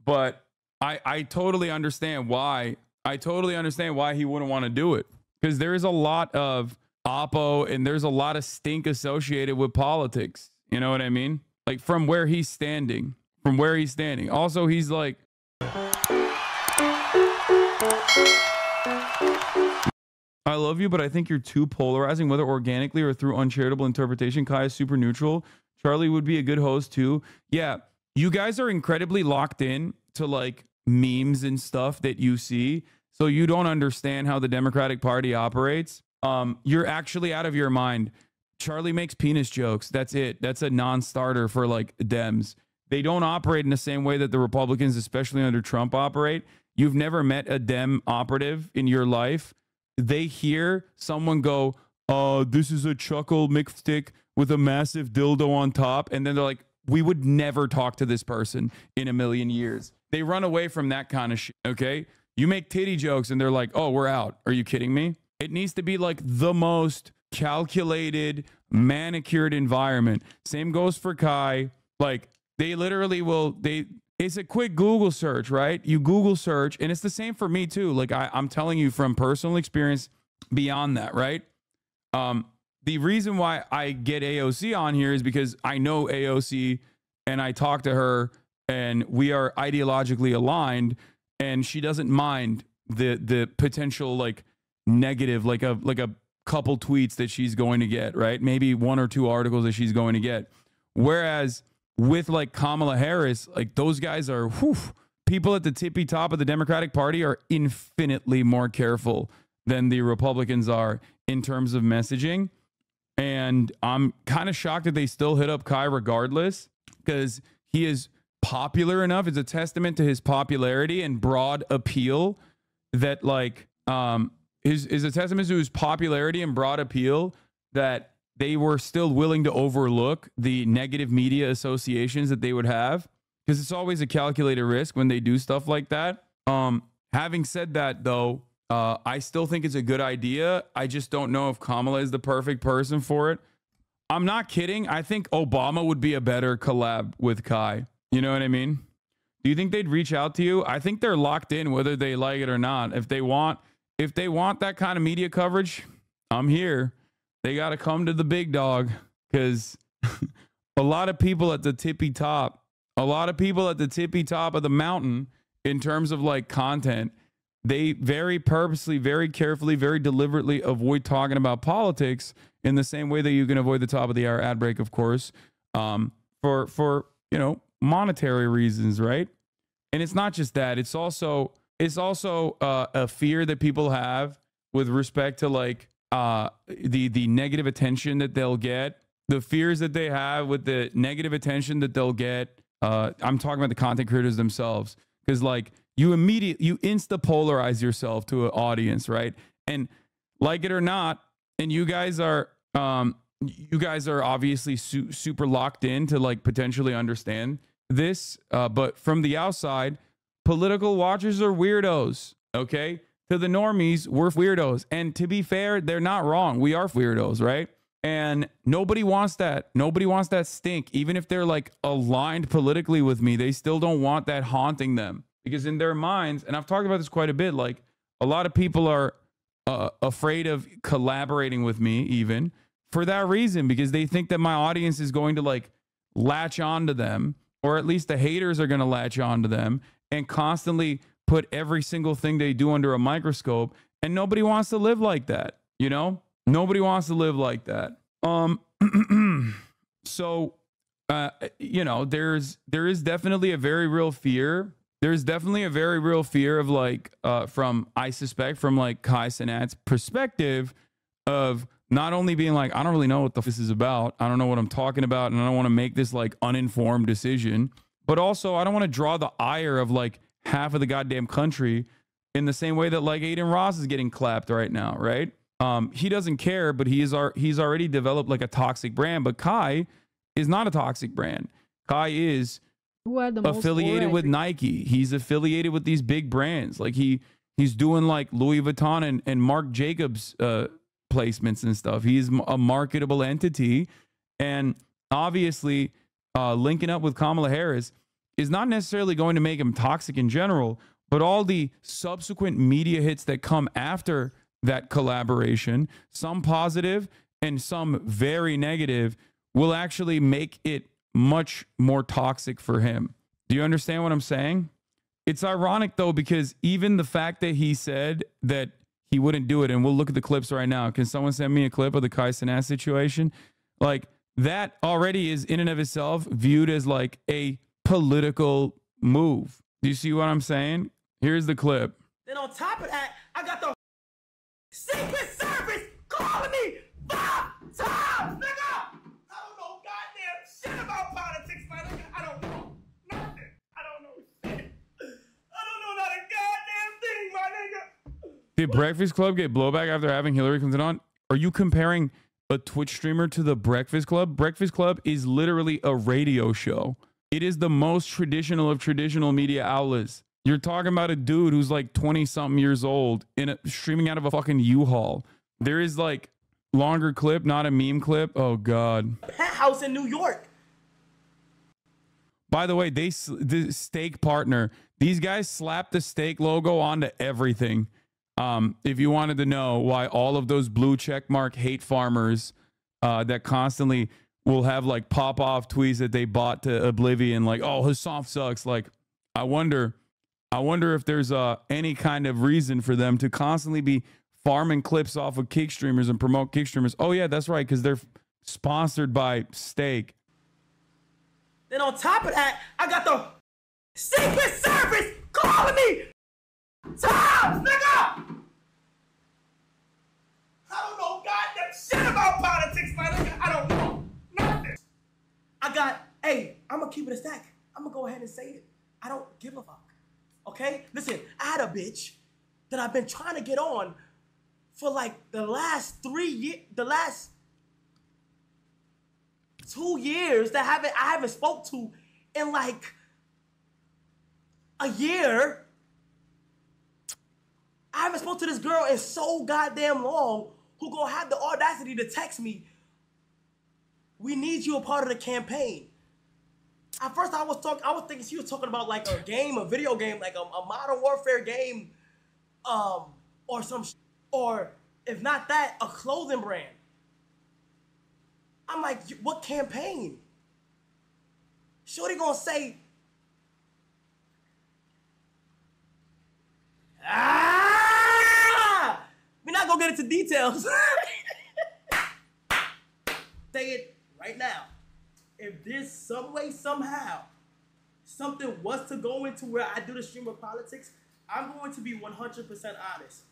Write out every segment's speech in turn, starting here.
But I totally understand why. I totally understand why he wouldn't want to do it, because there is a lot of oppo and there's a lot of stink associated with politics. You know what I mean? Like from where he's standing, Also, he's like, I love you, but I think you're too polarizing, whether organically or through uncharitable interpretation. Kai is super neutral. Charlie would be a good host too. Yeah, you guys are incredibly locked in to like memes and stuff that you see, so you don't understand how the Democratic Party operates. You're actually out of your mind. Charlie makes penis jokes. That's it. That's a non-starter for like Dems. They don't operate in the same way that the Republicans, especially under Trump, operate. You've never met a Dem operative in your life. They hear someone go, this is a chuckle McStick with a massive dildo on top. And then they're like, we would never talk to this person in a million years. They run away from that kind of shit, okay? You make titty jokes and they're like, oh, we're out. Are you kidding me? It needs to be like the most calculated, manicured environment. Same goes for Kai. Like, they literally will, it's a quick Google search, right? You Google search, and it's the same for me too. Like I'm telling you from personal experience beyond that, right? The reason why I get AOC on here is because I know AOC and I talk to her and we are ideologically aligned, and she doesn't mind the potential like negative, like a couple tweets that she's going to get, right? Maybe 1 or 2 articles that she's going to get. Whereas with like Kamala Harris, like those guys are, people at the tippy top of the Democratic Party are infinitely more careful than the Republicans are in terms of messaging. And I'm kind of shocked that they still hit up Kai regardless, because he is popular enough. It's a testament to his popularity and broad appeal that like is a testament to his popularity and broad appeal that they were still willing to overlook the negative media associations that they would have, because it's always a calculated risk when they do stuff like that. Having said that, though, I still think it's a good idea. I just don't know if Kamala is the perfect person for it. I'm not kidding. I think Obama would be a better collab with Kai. You know what I mean? Do you think they'd reach out to you? I think they're locked in whether they like it or not. If they want that kind of media coverage, I'm here. They got to come to the big dog, because a lot of people at the tippy top of the mountain in terms of like content, they very purposely, very carefully, very deliberately avoid talking about politics in the same way that you can avoid the top of the hour ad break, of course, for you know, monetary reasons, right? And it's not just that. It's also a fear that people have with respect to like the negative attention that they'll get, the fears that they have with the negative attention that they'll get. I'm talking about the content creators themselves, because like you insta polarize yourself to an audience, right? And like it or not, and you guys are obviously super locked in to like potentially understand this, but from the outside, political watchers are weirdos, okay? To the normies, we're weirdos. And to be fair, they're not wrong. We are weirdos, right? And nobody wants that. Nobody wants that stink. Even if they're like aligned politically with me, they still don't want that haunting them. Because in their minds, and I've talked about this quite a bit, like a lot of people are afraid of collaborating with me even for that reason, because they think that my audience is going to like latch onto them, or at least the haters are going to latch onto them and constantly put every single thing they do under a microscope. And nobody wants to live like that, you know? Nobody wants to live like that. So, you know, there is definitely a very real fear. There's definitely a very real fear of like, I suspect from like Kai Cenat's perspective of not only being like, I don't really know what this is about. I don't know what I'm talking about. And I don't want to make this like uninformed decision, but also I don't want to draw the ire of like half of the goddamn country in the same way that like Aiden Ross is getting clapped right now, right? He doesn't care, but he's already developed like a toxic brand. But Kai is not a toxic brand. Kai is affiliated with Nike. He's affiliated with these big brands. Like he's doing like Louis Vuitton and Marc Jacobs placements and stuff. He's a marketable entity, and obviously linking up with Kamala Harris is not necessarily going to make him toxic in general, but all the subsequent media hits that come after that collaboration, some positive and some very negative, will actually make it much more toxic for him. Do you understand what I'm saying? It's ironic though, because even the fact that he said that he wouldn't do it, and we'll look at the clips right now. Can someone send me a clip of the Cenat situation? Like, that already is in and of itself viewed as like a political move. Do you see what I'm saying? Here's the clip. Then on top of that, I got the Secret Service calling me 5 times, nigga! I don't know goddamn shit about politics, my nigga. I don't know nothing. I don't know shit. I don't know not a goddamn thing, my nigga. Did Breakfast Club get blowback after having Hillary Clinton on? Are you comparing a Twitch streamer to the Breakfast Club? Breakfast Club is literally a radio show. It is the most traditional of traditional media outlets. You're talking about a dude who's like 20-something years old streaming out of a fucking U-Haul. There is like longer clip, not a meme clip. Oh, God. Penthouse in New York. By the way, the steak partner, these guys slap the steak logo onto everything. If you wanted to know why all of those blue checkmark hate farmers that constantly will have like pop-off tweets that they bought to oblivion, like, oh, Hasan sucks. Like, I wonder if there's any kind of reason for them to constantly be farming clips off of kick streamers and promote kick streamers. Oh yeah, that's right, because they're sponsored by steak. Then on top of that, I got the Secret Service calling me times, nigga! I don't know goddamn shit about politics, my nigga. I don't know nothing. Hey, I'm gonna keep it a stack. I'm gonna go ahead and say it. I don't give a fuck. Okay? Listen, I had a bitch that I've been trying to get on for like the last 3 years, the last 2 years that I haven't spoke to in like a year. I haven't spoke to this girl in so goddamn long, who gonna have the audacity to text me, we need you a part of the campaign. At first I was thinking she was talking about like a game, a video game, like a Modern Warfare game, or if not that, a clothing brand. I'm like, what campaign? Shorty gonna say, we're not gonna get into details. Say it right now. If there's some way, somehow, something was to go into where I do the stream of politics, I'm going to be 100% honest.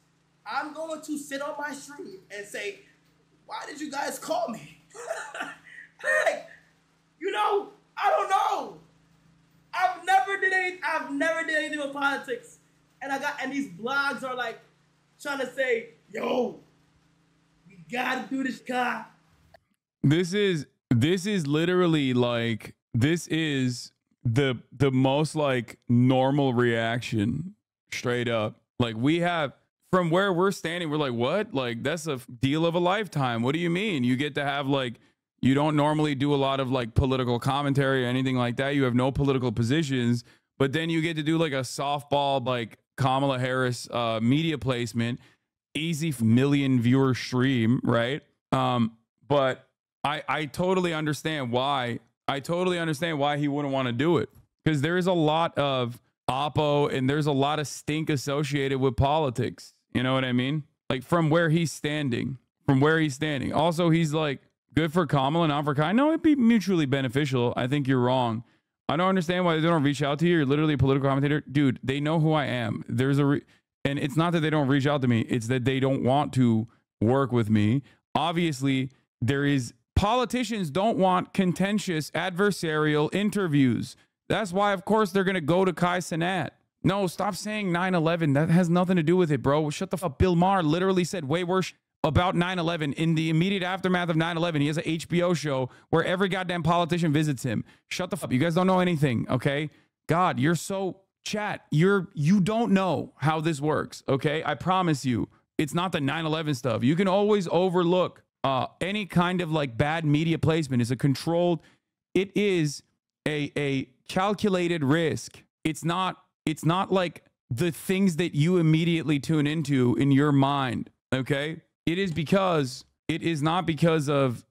I'm going to sit on my stream and say, why did you guys call me? Like, you know, I don't know. I've never did anything with politics. And these blogs are like trying to say, yo, we gotta do this, guy. This is literally like, this is the most like normal reaction, straight up. Like, we have, from where we're standing, we're like, what? Like, that's a deal of a lifetime. What do you mean? You get to have like, you don't normally do a lot of like political commentary or anything like that. You have no political positions, but then you get to do like a softball, like Kamala Harris media placement, easy million viewer stream, right? But I totally understand why. I totally understand why he wouldn't want to do it, because there is a lot of oppo and there's a lot of stink associated with politics. You know what I mean? Like, from where he's standing, Also, he's like, good for Kamala, not for Kai. No, it'd be mutually beneficial. I think you're wrong. I don't understand why they don't reach out to you. You're literally a political commentator. Dude, they know who I am. There's and it's not that they don't reach out to me. It's that they don't want to work with me. Obviously, politicians don't want contentious adversarial interviews. That's why, of course, they're going to go to Cenat. No, stop saying 9/11. That has nothing to do with it, bro. Shut the fuck up. Bill Maher literally said way worse about 9/11 in the immediate aftermath of 9/11. He has an HBO show where every goddamn politician visits him. Shut the fuck up. You guys don't know anything, okay? God, you're so chat. You don't know how this works, okay? I promise you. It's not the 9/11 stuff. You can always overlook any kind of like bad media placement. Is a controlled, it is a calculated risk. It's not like the things that you immediately tune into in your mind. Okay. It is not because of,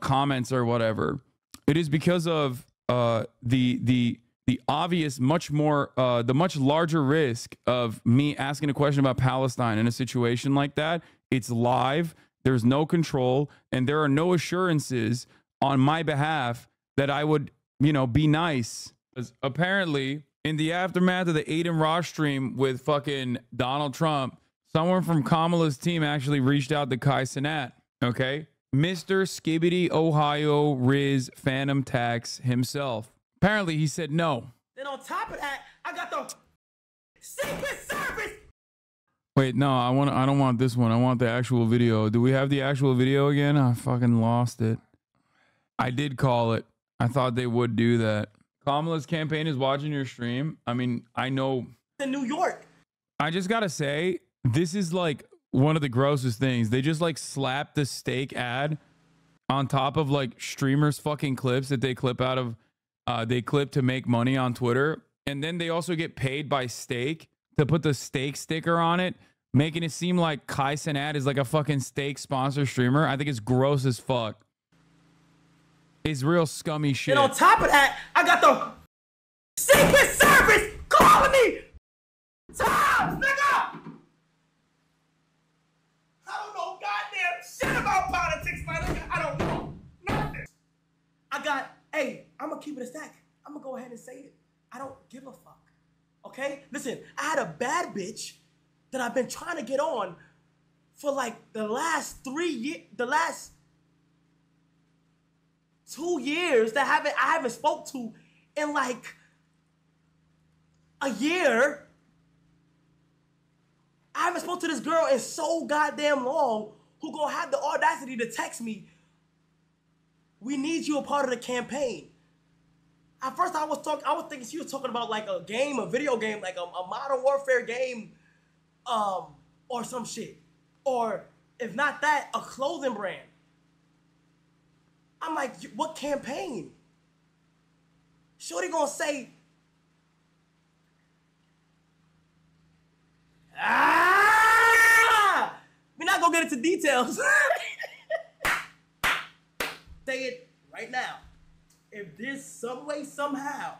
comments or whatever. It is because of, the obvious, much more, the much larger risk of me asking a question about Palestine in a situation like that. It's live. There's no control, and there are no assurances on my behalf that I would, be nice. Because apparently, in the aftermath of the Aiden Ross stream with fucking Donald Trump, someone from Kamala's team actually reached out to Cenat. Okay, Mr. Skibbity Ohio Riz Phantom Tax himself. Apparently, he said no. Then on top of that, I got the Secret Service. Wait, no, I don't want this one. I want the actual video. Do we have the actual video again? I fucking lost it. I did call it. I thought they would do that. Kamala's campaign is watching your stream. I mean, I know. In New York. I just gotta say, this is like one of the grossest things. They just like slap the steak ad on top of like streamers' fucking clips that they clip out of, they clip to make money on Twitter. And then they also get paid by steak to put the steak sticker on it, making it seem like Cenat is like a fucking steak sponsor streamer. I think it's gross as fuck. It's real scummy shit. And on top of that, I got the Secret Service calling me times, nigga! I don't know goddamn shit about politics, my nigga. I don't know nothing. Hey, I'm gonna keep it a stack. I'm gonna go ahead and say it. I don't give a fuck. Okay? Listen, I had a bad bitch that I've been trying to get on for like the last 3 years, the last 2 years that I haven't spoke to in like a year. I haven't spoke to this girl in so goddamn long who gonna have the audacity to text me, "We need you a part of the campaign." At first I was thinking she was talking about like a game, a video game, like a Modern Warfare game, or some shit. Or if not that, a clothing brand. I'm like, what campaign? Shorty gonna say, we're not gonna get into details. Say it right now. If there's some way, somehow,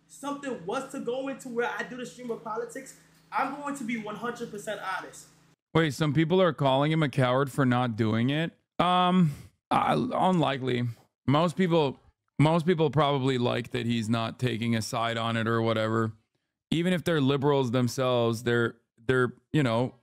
something was to go into where I do the stream of politics, I'm going to be 100% honest. Wait, some people are calling him a coward for not doing it. Unlikely. Most people probably like that he's not taking a side on it or whatever. Even if they're liberals themselves, they're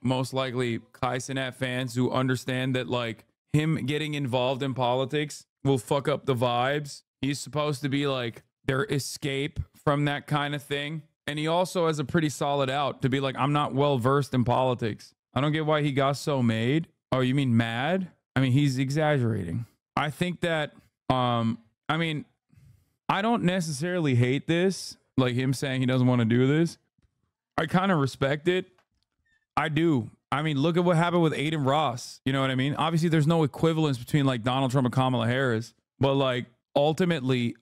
most likely Cenat fans who understand that like him getting involved in politics will fuck up the vibes. He's supposed to be like their escape from that kind of thing. And he also has a pretty solid out to be like, I'm not well versed in politics. I don't get why he got so made. Oh, you mean mad? I mean, he's exaggerating. I think that, I don't necessarily hate this, like him saying he doesn't want to do this. I kind of respect it. I do. I mean, look at what happened with Aiden Ross. You know what I mean? Obviously, there's no equivalence between like Donald Trump and Kamala Harris, but like ultimately,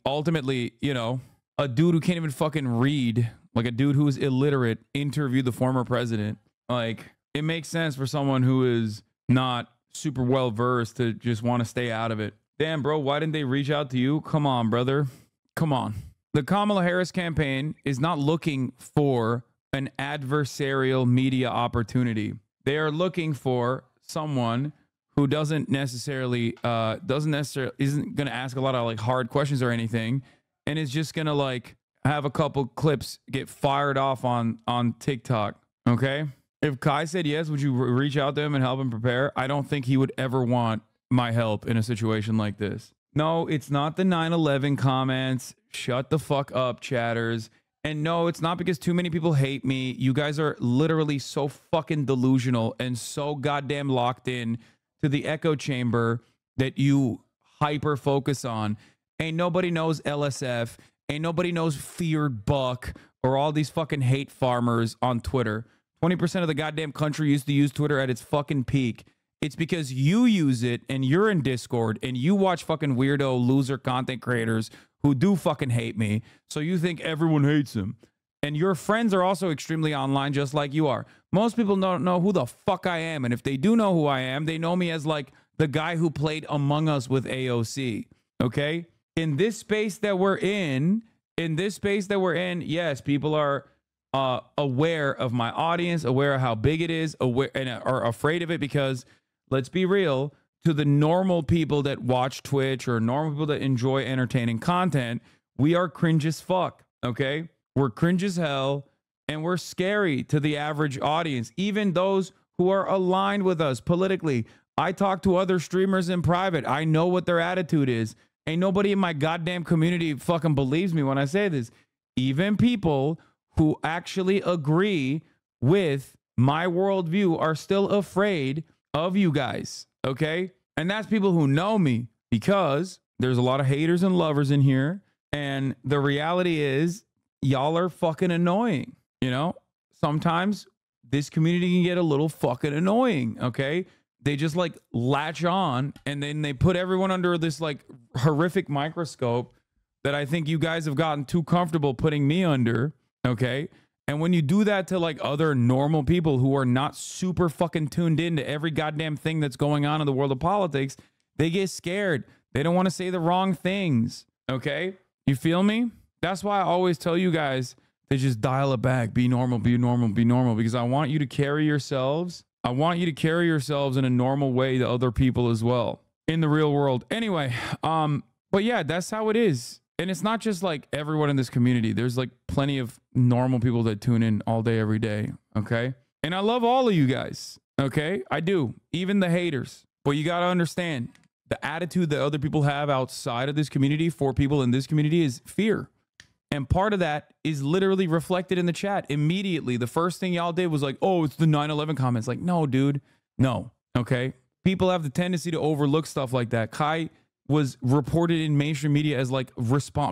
a dude who can't even fucking read, like a dude who is illiterate, interviewed the former president. Like, it makes sense for someone who is not super well versed to just want to stay out of it. Damn, bro, why didn't they reach out to you? Come on, brother. Come on. The Kamala Harris campaign is not looking for an adversarial media opportunity. They are looking for someone who isn't necessarily isn't going to ask a lot of like hard questions or anything, and is just going to like have a couple clips get fired off on TikTok. Okay. If Kai said yes, would you reach out to him and help him prepare? I don't think he would ever want my help in a situation like this. No, it's not the 9/11 comments. Shut the fuck up, chatters. And no, it's not because too many people hate me. You guys are literally so fucking delusional and so goddamn locked in to the echo chamber that you hyper focus on. Ain't nobody knows LSF. Ain't nobody knows Feared Buck or all these fucking hate farmers on Twitter. 20% of the goddamn country used to use Twitter at its fucking peak. It's because you use it and you're in Discord and you watch fucking weirdo loser content creators who do fucking hate me. So you think everyone hates him. And your friends are also extremely online, just like you are. Most people don't know who the fuck I am. And if they do know who I am, they know me as like the guy who played Among Us with AOC. Okay? In this space that we're in, yes, people are aware of my audience, aware of how big it is, aware and are afraid of it because, let's be real, to the normal people that watch Twitch or normal people that enjoy entertaining content, we are cringe as fuck, okay? We're cringe as hell, and we're scary to the average audience, even those who are aligned with us politically. I talk to other streamers in private. I know what their attitude is. Ain't nobody in my goddamn community fucking believes me when I say this. Even people who actually agree with my worldview are still afraid of you guys, okay? And that's people who know me, because there's a lot of haters and lovers in here, and the reality is y'all are fucking annoying, you know? Sometimes this community can get a little fucking annoying, okay? They just like latch on, and then they put everyone under this like horrific microscope that I think you guys have gotten too comfortable putting me under, okay? And when you do that to like other normal people who are not super fucking tuned into every goddamn thing that's going on in the world of politics, they get scared. They don't want to say the wrong things, okay? You feel me? That's why I always tell you guys to just dial it back. Be normal, be normal, be normal, because I want you to carry yourselves. I want you to carry yourselves in a normal way to other people as well in the real world. Anyway, but yeah, that's how it is. And it's not just like everyone in this community. There's like plenty of normal people that tune in all day, every day. Okay. And I love all of you guys. Okay. I do. Even the haters. But you got to understand the attitude that other people have outside of this community for people in this community is fear. And part of that is literally reflected in the chat immediately. The first thing y'all did was like, oh, it's the 9/11 comments. Like, no, dude. No. Okay. People have the tendency to overlook stuff like that. Kai was reported in mainstream media as like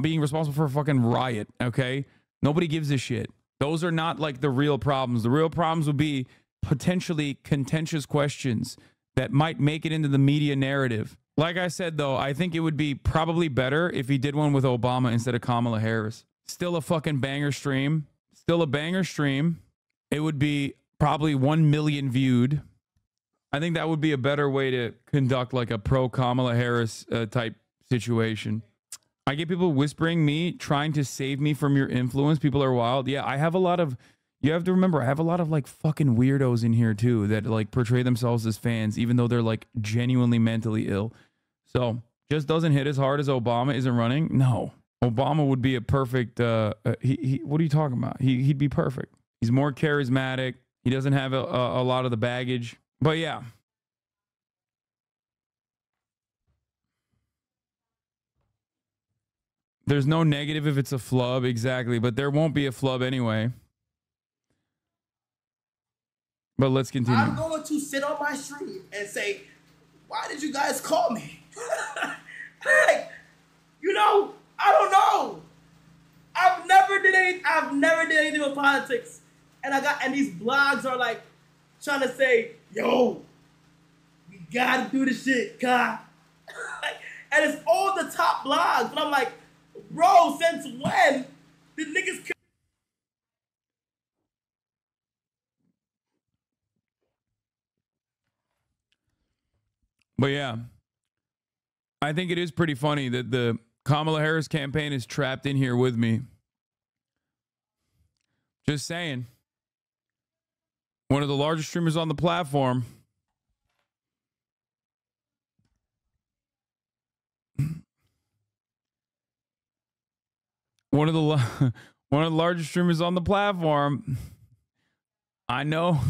being responsible for a fucking riot, okay? Nobody gives a shit. Those are not like the real problems. The real problems would be potentially contentious questions that might make it into the media narrative. Like I said, though, I think it would be probably better if he did one with Obama instead of Kamala Harris. Still a fucking banger stream. Still a banger stream. It would be probably 1 million viewed. I think that would be a better way to conduct like a pro Kamala Harris type situation. I get people whispering me, trying to save me from your influence. People are wild. Yeah, I have a lot of, you have to remember, I have a lot of like fucking weirdos in here too that like portray themselves as fans, even though they're like genuinely mentally ill. So just doesn't hit as hard as Obama isn't running. No, Obama would be a perfect, what are you talking about? He'd be perfect. He's more charismatic. He doesn't have a lot of the baggage. But yeah. There's no negative if it's a flub, exactly. But there won't be a flub anyway. But let's continue. I'm going to sit on my stream and say, why did you guys call me? Like, you know, I don't know. I've never did anything with politics. And these blogs are like trying to say, yo, we gotta do this shit, Kai. And it's all the top blogs. And I'm like, bro, since when did niggas kill? But yeah, I think it is pretty funny that the Kamala Harris campaign is trapped in here with me. Just saying. One of the largest streamers on the platform. One of the largest streamers on the platform. I know